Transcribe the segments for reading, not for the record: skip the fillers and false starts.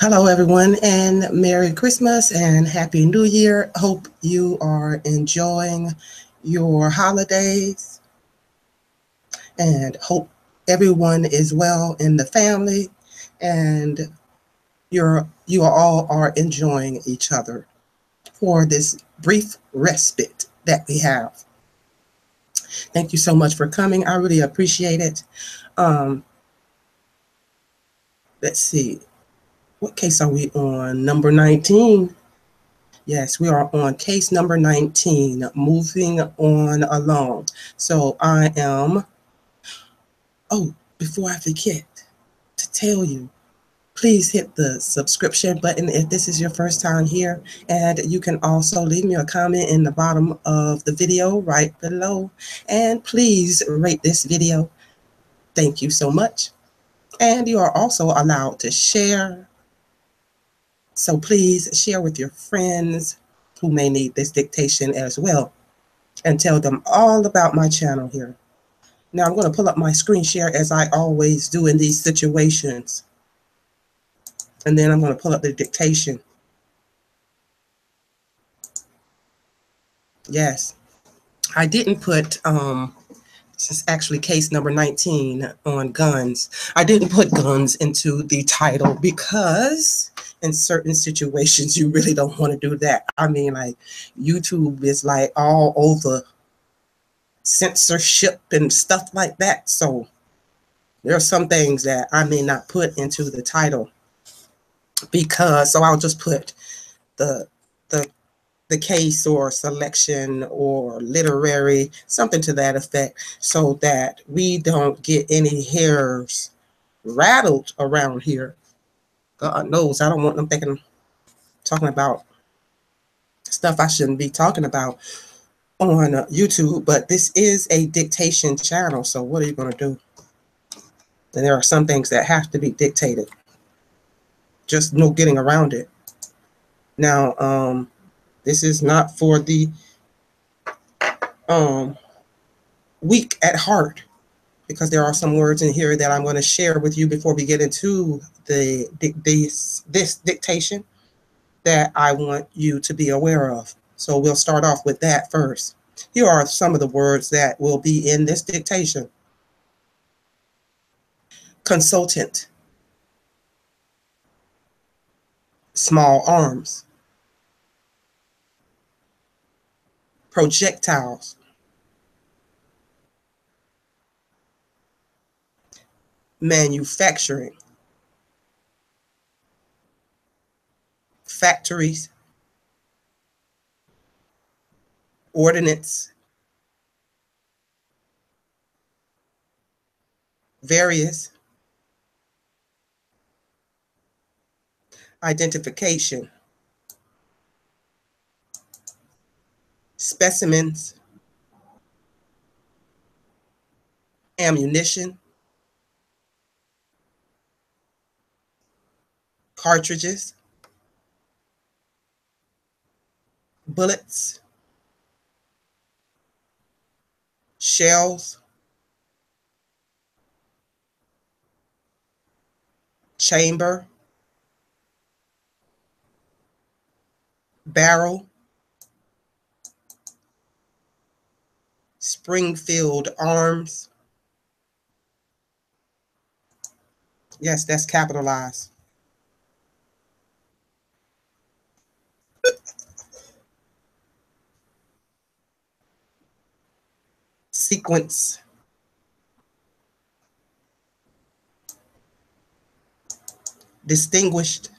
Hello, everyone, and Merry Christmas and Happy New Year. Hope you are enjoying your holidays and hope everyone is well in the family and you all are enjoying each other for this brief respite that we have. Thank you so much for coming. I really appreciate it. Let's see. What case are we on? Number 19. Yes, we are on case number 19, moving on along. So I am, before I forget to tell you, please hit the subscription button if this is your first time here. And you can also leave me a comment in the bottom of the video right below. And please rate this video. Thank you so much. And you are also allowed to share. So please share with your friends who may need this dictation as well, and tell them all about my channel here. Now I'm going to pull up my screen share as I always do in these situations. And then I'm going to pull up the dictation. Yes, I didn't put, this is actually case number 19 on guns. I didn't put guns into the title because in certain situations, you really don't want to do that. I mean, like, YouTube is like all over censorship and stuff like that. So there are some things that I may not put into the title because, so I'll just put the case or selection or literary, something to that effect, so that we don't get any hairs rattled around here. God knows I don't want them thinking, talking about stuff I shouldn't be talking about on YouTube, but this is a dictation channel, so what are you going to do? And there are some things that have to be dictated. Just no getting around it. Now, this is not for the weak at heart, because there are some words in here that I'm going to share with you before we get into this dictation that I want you to be aware of. So we'll start off with that first. Here are some of the words that will be in this dictation. Consultant, small arms, projectiles, manufacturing, factories, ordinance, various, identification, specimens, ammunition, cartridges, bullets, shells, chamber, barrel, Springfield Arms. Yes, that's capitalized. Sequence, distinguished,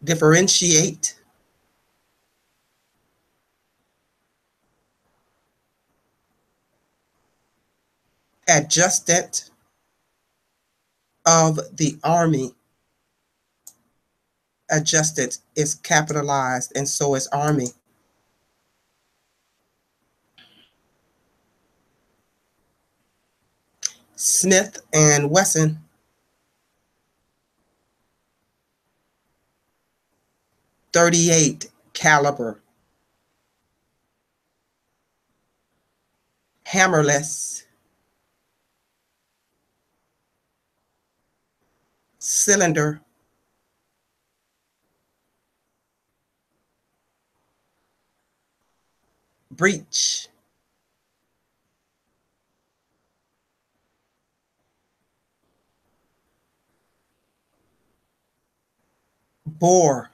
differentiate, adjutant of the Army. Adjusted is capitalized, and so is Army. Smith and Wesson. .38 caliber. Hammerless. cylinder, breech, bore,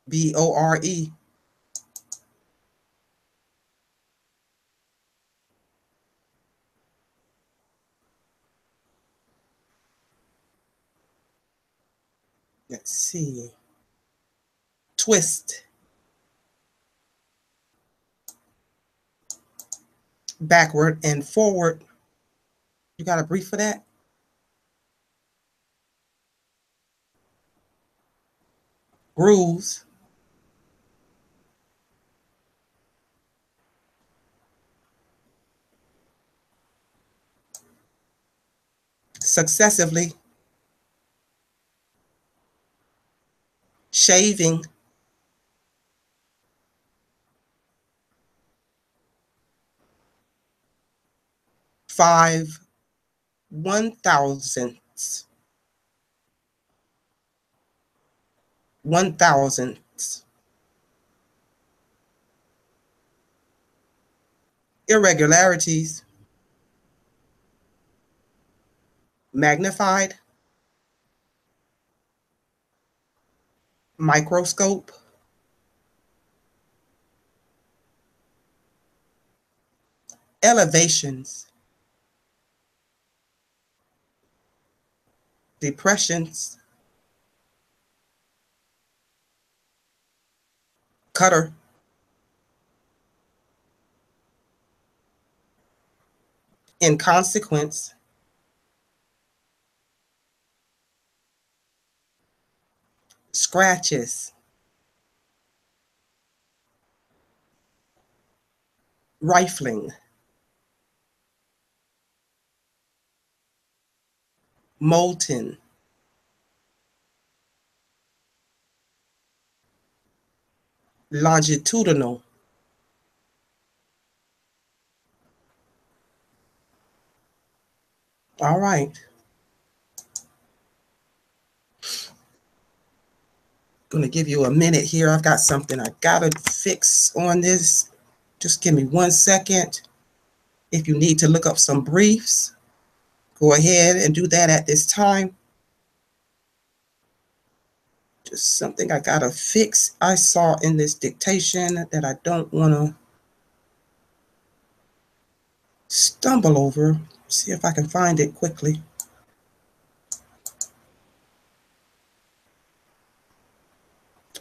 B-O-R-E, let's see, twist, backward and forward. You got a brief for that? Grooves, successively, shaving, five one thousandths, irregularities, magnified, microscope, elevations, depressions, cutter, inconsequence, scratches, rifling, molten, longitudinal, all right. Going to give you a minute here. I've got something I got to fix on this. Just give me 1 second. If you need to look up some briefs, go ahead and do that at this time. Just something I got to fix. I saw in this dictation that I don't want to stumble over. See if I can find it quickly.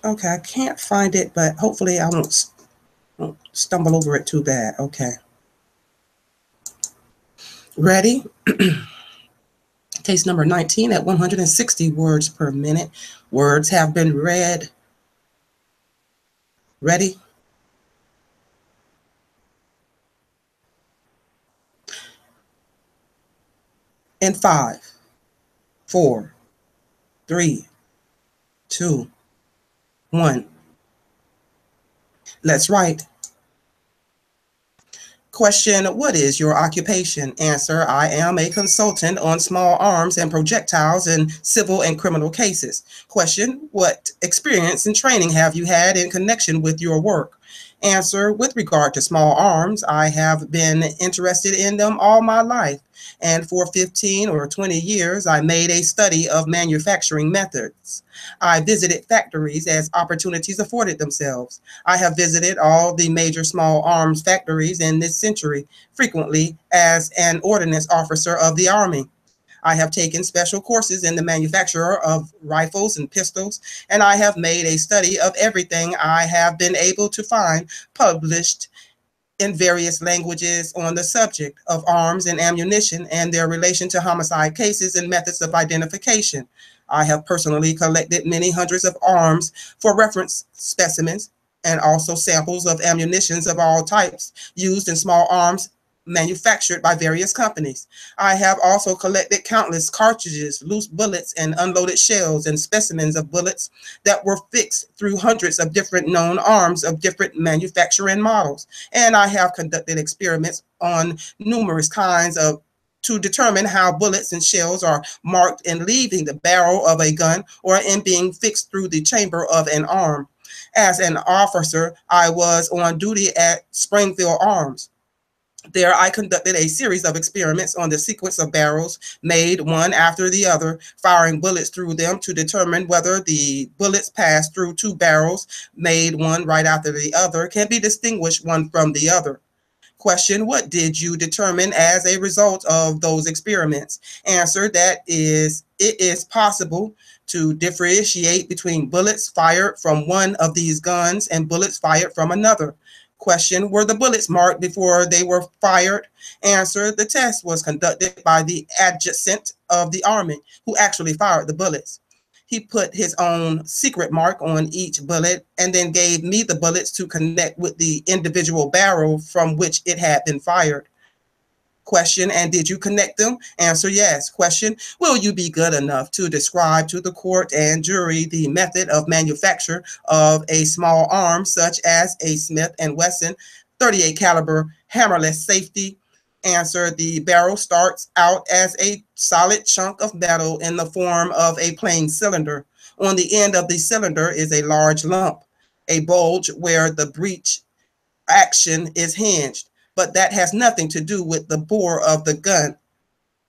Okay, I can't find it, but hopefully I won't stumble over it too bad. Okay. Ready? Case number 19 at 160 words per minute. Words have been read. Ready? In 5, 4, 3, 2, 1. Let's write. Question, what is your occupation? Answer, I am a consultant on small arms and projectiles in civil and criminal cases. Question, what experience and training have you had in connection with your work? Answer, with regard to small arms, I have been interested in them all my life. And for 15 or 20 years, I made a study of manufacturing methods. I visited factories as opportunities afforded themselves. I have visited all the major small arms factories in this century, frequently as an ordnance officer of the Army. I have taken special courses in the manufacture of rifles and pistols, and I have made a study of everything I have been able to find published in various languages on the subject of arms and ammunition and their relation to homicide cases and methods of identification. I have personally collected many hundreds of arms for reference specimens and also samples of ammunitions of all types used in small arms manufactured by various companies. I have also collected countless cartridges, loose bullets, and unloaded shells and specimens of bullets that were fixed through hundreds of different known arms of different manufacturing models. And I have conducted experiments on numerous kinds of to determine how bullets and shells are marked in leaving the barrel of a gun or in being fixed through the chamber of an arm. As an officer, I was on duty at Springfield Arms. There, I conducted a series of experiments on the sequence of barrels made one after the other, firing bullets through them to determine whether the bullets passed through two barrels made one right after the other can be distinguished one from the other. Question: what did you determine as a result of those experiments? Answer: that is, it is possible to differentiate between bullets fired from one of these guns and bullets fired from another. Question: were the bullets marked before they were fired? Answer: the test was conducted by the adjutant of the Army who actually fired the bullets. He put his own secret mark on each bullet and then gave me the bullets to connect with the individual barrel from which it had been fired. Question: and did you connect them? Answer: yes. Question: will you be good enough to describe to the court and jury the method of manufacture of a small arm such as a Smith & Wesson 38 caliber hammerless safety? Answer: the barrel starts out as a solid chunk of metal in the form of a plain cylinder. On the end of the cylinder is a large lump, a bulge where the breech action is hinged, but that has nothing to do with the bore of the gun.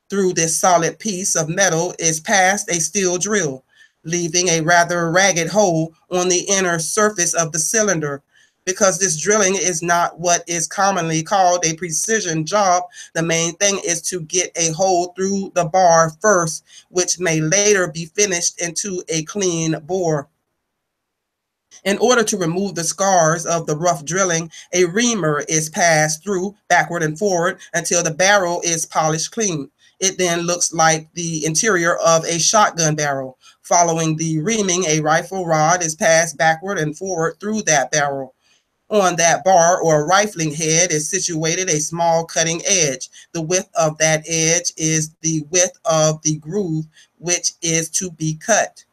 Through this solid piece of metal is passed a steel drill, leaving a rather ragged hole on the inner surface of the cylinder. Because this drilling is not what is commonly called a precision job, the main thing is to get a hole through the bar first, which may later be finished into a clean bore. In order to remove the scars of the rough drilling, a reamer is passed through backward and forward until the barrel is polished clean. It then looks like the interior of a shotgun barrel. Following the reaming, a rifle rod is passed backward and forward through that barrel. On that bar or rifling head is situated a small cutting edge. The width of that edge is the width of the groove which is to be cut.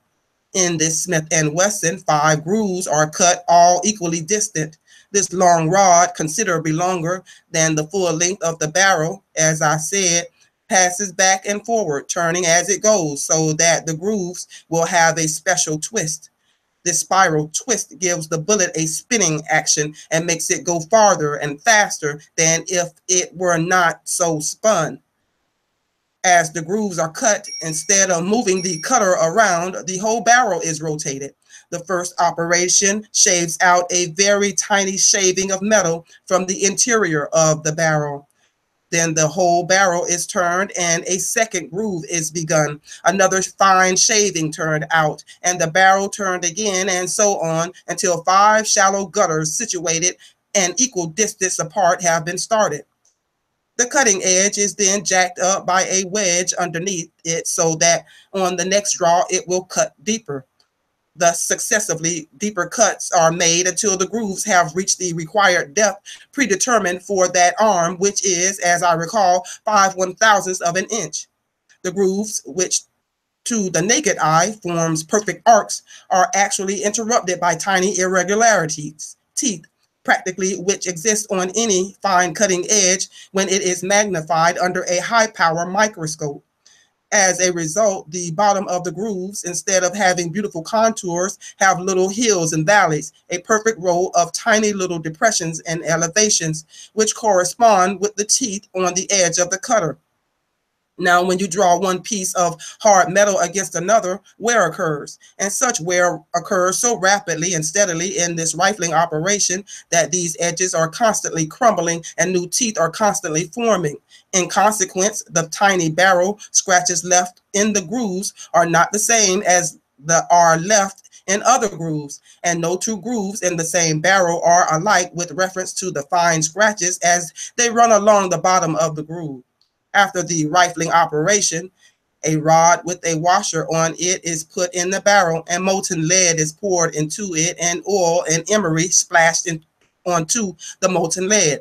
In this Smith & Wesson, 5 grooves are cut all equally distant. This long rod, considerably longer than the full length of the barrel, as I said, passes back and forward, turning as it goes so that the grooves will have a special twist. This spiral twist gives the bullet a spinning action and makes it go farther and faster than if it were not so spun. As the grooves are cut, instead of moving the cutter around, the whole barrel is rotated. The first operation shaves out a very tiny shaving of metal from the interior of the barrel. Then the whole barrel is turned and a second groove is begun, another fine shaving turned out, and the barrel turned again, and so on until 5 shallow gutters situated an equal distance apart have been started. The cutting edge is then jacked up by a wedge underneath it so that on the next draw it will cut deeper. Thus, successively, deeper cuts are made until the grooves have reached the required depth predetermined for that arm, which is, as I recall, 5/1000ths of an inch. The grooves, which to the naked eye forms perfect arcs, are actually interrupted by tiny irregularities, teeth, practically which exist on any fine cutting edge when it is magnified under a high-power microscope. As a result, the bottom of the grooves, instead of having beautiful contours, have little hills and valleys, a perfect row of tiny little depressions and elevations, which correspond with the teeth on the edge of the cutter. Now, when you draw one piece of hard metal against another, wear occurs, and such wear occurs so rapidly and steadily in this rifling operation that these edges are constantly crumbling and new teeth are constantly forming. In consequence, the tiny barrel scratches left in the grooves are not the same as the are left in other grooves, and no two grooves in the same barrel are alike with reference to the fine scratches as they run along the bottom of the groove. After the rifling operation, a rod with a washer on it is put in the barrel, and molten lead is poured into it, and oil and emery splashed onto the molten lead.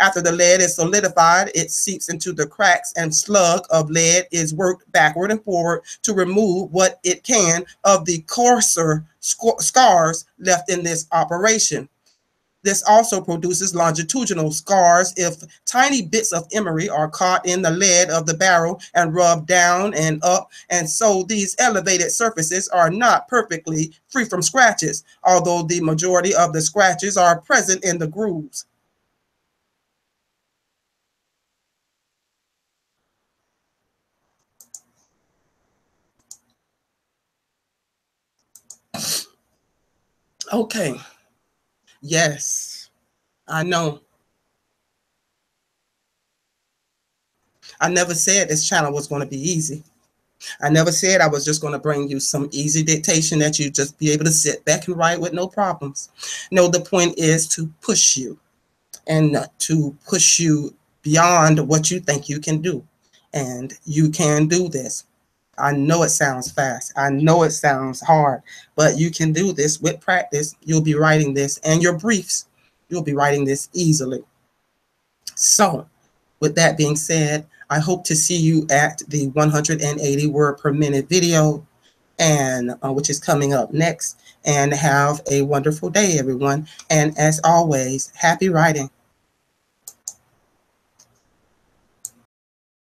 After the lead is solidified, it seeps into the cracks, and slug of lead is worked backward and forward to remove what it can of the coarser scars left in this operation. This also produces longitudinal scars if tiny bits of emery are caught in the lead of the barrel and rubbed down and up. And so these elevated surfaces are not perfectly free from scratches, although the majority of the scratches are present in the grooves. Okay. Yes, I know. I never said this channel was going to be easy. I never said I was just going to bring you some easy dictation that you just be able to sit back and write with no problems. No, the point is to push you and to push you beyond what you think you can do. And you can do this. I know it sounds fast. I know it sounds hard, but you can do this with practice. You'll be writing this, and your briefs, you'll be writing this easily. So with that being said, I hope to see you at the 180 word per minute video, and which is coming up next. And have a wonderful day, everyone. And as always, happy writing.